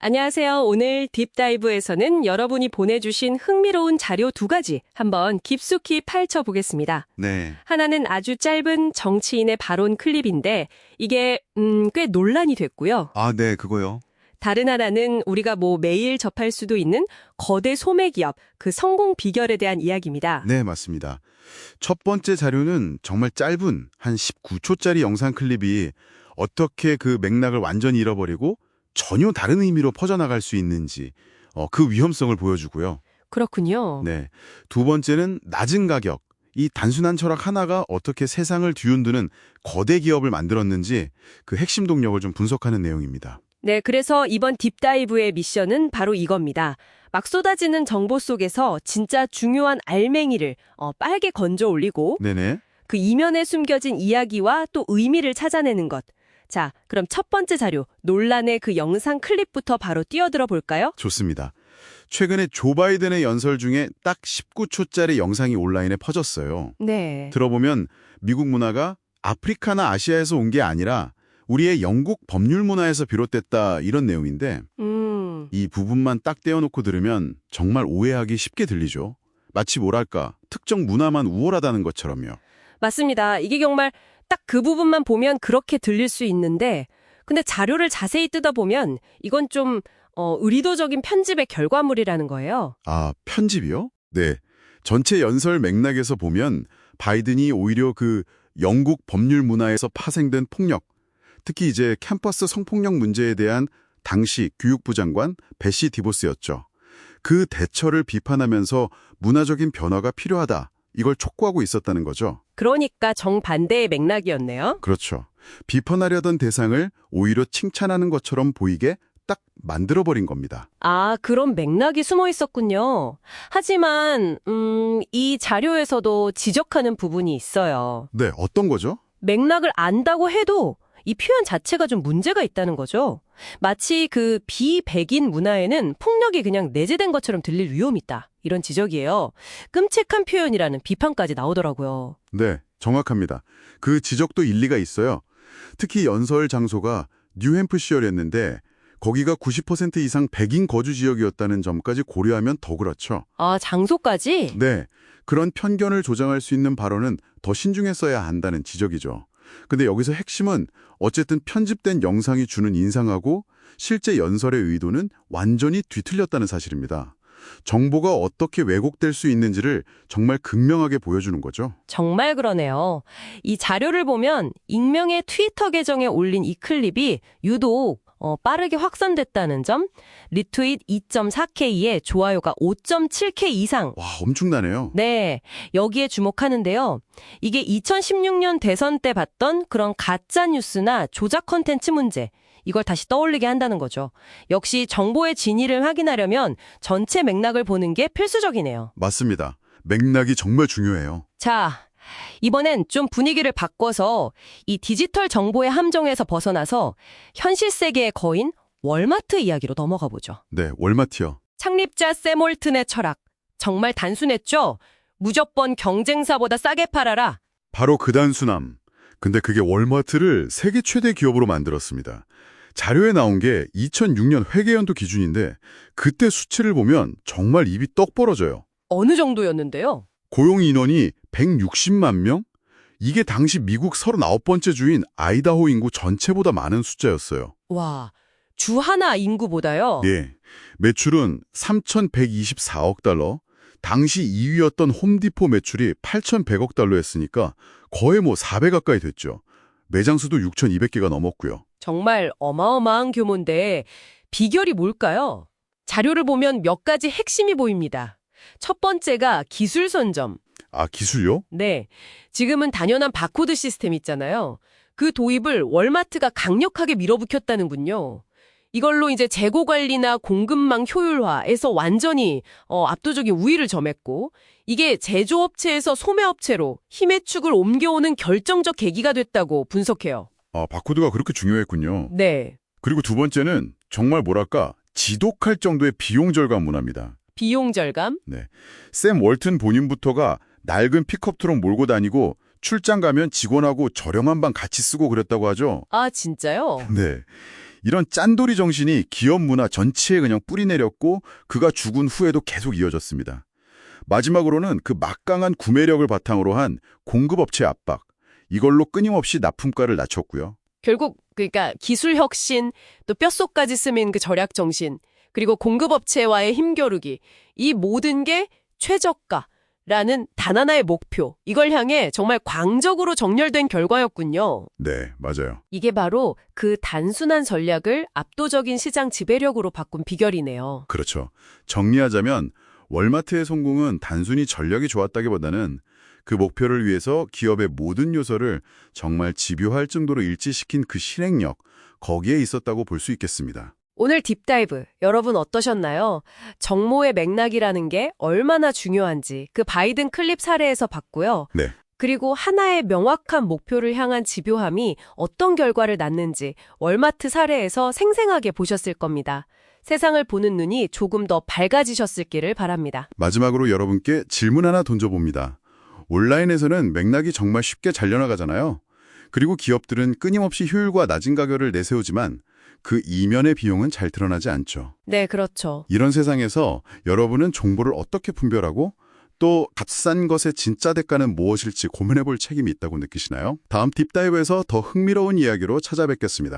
안녕하세요. 오늘 딥다이브에서는 여러분이 보내주신 흥미로운 자료 두 가지 한번 깊숙이 파헤쳐 보겠습니다. 네. 하나는 아주 짧은 정치인의 발언 클립인데 이게 꽤 논란이 됐고요. 네, 그거요. 다른 하나는 우리가 매일 접할 수도 있는 거대 소매 기업 그 성공 비결에 대한 이야기입니다. 네, 맞습니다. 첫 번째 자료는 정말 짧은 한 19초짜리 영상 클립이 어떻게 그 맥락을 완전히 잃어버리고 전혀 다른 의미로 퍼져나갈 수 있는지 그 위험성을 보여주고요. 그렇군요. 네. 두 번째는 낮은 가격, 이 단순한 철학 하나가 어떻게 세상을 뒤흔드는 거대 기업을 만들었는지 그 핵심 동력을 좀 분석하는 내용입니다. 네, 그래서 이번 딥다이브의 미션은 바로 이겁니다. 막 쏟아지는 정보 속에서 진짜 중요한 알맹이를 빨게 건져 올리고 네네. 그 이면에 숨겨진 이야기와 또 의미를 찾아내는 것. 자, 그럼 첫 번째 자료, 논란의 그 영상 클립부터 바로 뛰어들어 볼까요? 좋습니다. 최근에 조 바이든의 연설 중에 딱 19초짜리 영상이 온라인에 퍼졌어요. 네. 들어보면 미국 문화가 아프리카나 아시아에서 온 게 아니라 우리의 영국 법률 문화에서 비롯됐다 이런 내용인데 이 부분만 딱 떼어놓고 들으면 정말 오해하기 쉽게 들리죠. 마치 뭐랄까 특정 문화만 우월하다는 것처럼요. 맞습니다. 이게 정말 딱 그 부분만 보면 그렇게 들릴 수 있는데 근데 자료를 자세히 뜯어보면 이건 좀 의도적인 편집의 결과물이라는 거예요. 편집이요? 네. 전체 연설 맥락에서 보면 바이든이 오히려 그 영국 법률 문화에서 파생된 폭력, 특히 이제 캠퍼스 성폭력 문제에 대한 당시 교육부 장관 베시 디보스였죠. 그 대처를 비판하면서 문화적인 변화가 필요하다. 이걸 촉구하고 있었다는 거죠. 그러니까 정반대의 맥락이었네요. 그렇죠. 비판하려던 대상을 오히려 칭찬하는 것처럼 보이게 딱 만들어버린 겁니다. 그런 맥락이 숨어 있었군요. 하지만 이 자료에서도 지적하는 부분이 있어요. 네, 어떤 거죠? 맥락을 안다고 해도 이 표현 자체가 좀 문제가 있다는 거죠. 마치 그 비백인 문화에는 폭력이 그냥 내재된 것처럼 들릴 위험이 있다. 이런 지적이에요. 끔찍한 표현이라는 비판까지 나오더라고요. 네, 정확합니다. 그 지적도 일리가 있어요. 특히 연설 장소가 뉴햄프셔였는데 거기가 90% 이상 백인 거주 지역이었다는 점까지 고려하면 더 그렇죠. 장소까지? 네, 그런 편견을 조장할 수 있는 발언은 더 신중했어야 한다는 지적이죠. 근데 여기서 핵심은 어쨌든 편집된 영상이 주는 인상하고 실제 연설의 의도는 완전히 뒤틀렸다는 사실입니다. 정보가 어떻게 왜곡될 수 있는지를 정말 극명하게 보여주는 거죠. 정말 그러네요. 이 자료를 보면 익명의 트위터 계정에 올린 이 클립이 유독 빠르게 확산됐다는 점, 리트윗 2.4K에 좋아요가 5.7K 이상. 와, 엄청나네요. 네, 여기에 주목하는데요. 이게 2016년 대선 때 봤던 그런 가짜 뉴스나 조작 컨텐츠 문제, 이걸 다시 떠올리게 한다는 거죠. 역시 정보의 진위를 확인하려면 전체 맥락을 보는 게 필수적이네요. 맞습니다. 맥락이 정말 중요해요. 자, 이번엔 좀 분위기를 바꿔서 이 디지털 정보의 함정에서 벗어나서 현실 세계의 거인 월마트 이야기로 넘어가 보죠. 네, 월마트요. 창립자 샘 월튼의 철학. 정말 단순했죠? 무조건 경쟁사보다 싸게 팔아라. 바로 그 단순함. 근데 그게 월마트를 세계 최대 기업으로 만들었습니다. 자료에 나온 게 2006년 회계연도 기준인데 그때 수치를 보면 정말 입이 떡 벌어져요. 어느 정도였는데요? 고용 인원이 160만 명? 이게 당시 미국 39번째 주인 아이다호 인구 전체보다 많은 숫자였어요. 와, 주 하나 인구보다요? 예. 매출은 3,124억 달러, 당시 2위였던 홈디포 매출이 8,100억 달러였으니까 거의 4배 가까이 됐죠. 매장 수도 6,200개가 넘었고요. 정말 어마어마한 규모인데 비결이 뭘까요? 자료를 보면 몇 가지 핵심이 보입니다. 첫 번째가 기술 선점. 기술요? 네, 지금은 당연한 바코드 시스템 있잖아요. 그 도입을 월마트가 강력하게 밀어붙였다는군요. 이걸로 이제 재고 관리나 공급망 효율화에서 완전히 압도적인 우위를 점했고 이게 제조업체에서 소매업체로 힘의 축을 옮겨오는 결정적 계기가 됐다고 분석해요. 바코드가 그렇게 중요했군요. 네. 그리고 두 번째는 정말 뭐랄까 지독할 정도의 비용 절감 문화입니다. 비용 절감? 네, 샘 월튼 본인부터가 낡은 픽업 트럭 몰고 다니고 출장 가면 직원하고 저렴한 방 같이 쓰고 그랬다고 하죠. 진짜요? 네, 이런 짠돌이 정신이 기업 문화 전체에 그냥 뿌리내렸고 그가 죽은 후에도 계속 이어졌습니다. 마지막으로는 그 막강한 구매력을 바탕으로 한 공급업체 압박, 이걸로 끊임없이 납품가를 낮췄고요. 결국 그러니까 기술 혁신, 또 뼛속까지 스민 그 절약 정신, 그리고 공급업체와의 힘겨루기, 이 모든 게 최저가라는 단 하나의 목표, 이걸 향해 정말 광적으로 정렬된 결과였군요. 네, 맞아요. 이게 바로 그 단순한 전략을 압도적인 시장 지배력으로 바꾼 비결이네요. 그렇죠. 정리하자면 월마트의 성공은 단순히 전략이 좋았다기보다는 그 목표를 위해서 기업의 모든 요소를 정말 집요할 정도로 일치시킨 그 실행력, 거기에 있었다고 볼 수 있겠습니다. 오늘 딥다이브 여러분 어떠셨나요? 정모의 맥락이라는 게 얼마나 중요한지 그 바이든 클립 사례에서 봤고요. 네. 그리고 하나의 명확한 목표를 향한 집요함이 어떤 결과를 낳는지 월마트 사례에서 생생하게 보셨을 겁니다. 세상을 보는 눈이 조금 더 밝아지셨을기를 바랍니다. 마지막으로 여러분께 질문 하나 던져봅니다. 온라인에서는 맥락이 정말 쉽게 잘려나가잖아요. 그리고 기업들은 끊임없이 효율과 낮은 가격을 내세우지만 그 이면의 비용은 잘 드러나지 않죠. 네, 그렇죠. 이런 세상에서 여러분은 정보를 어떻게 분별하고 또 값싼 것의 진짜 대가는 무엇일지 고민해볼 책임이 있다고 느끼시나요? 다음 딥다이브에서 더 흥미로운 이야기로 찾아뵙겠습니다.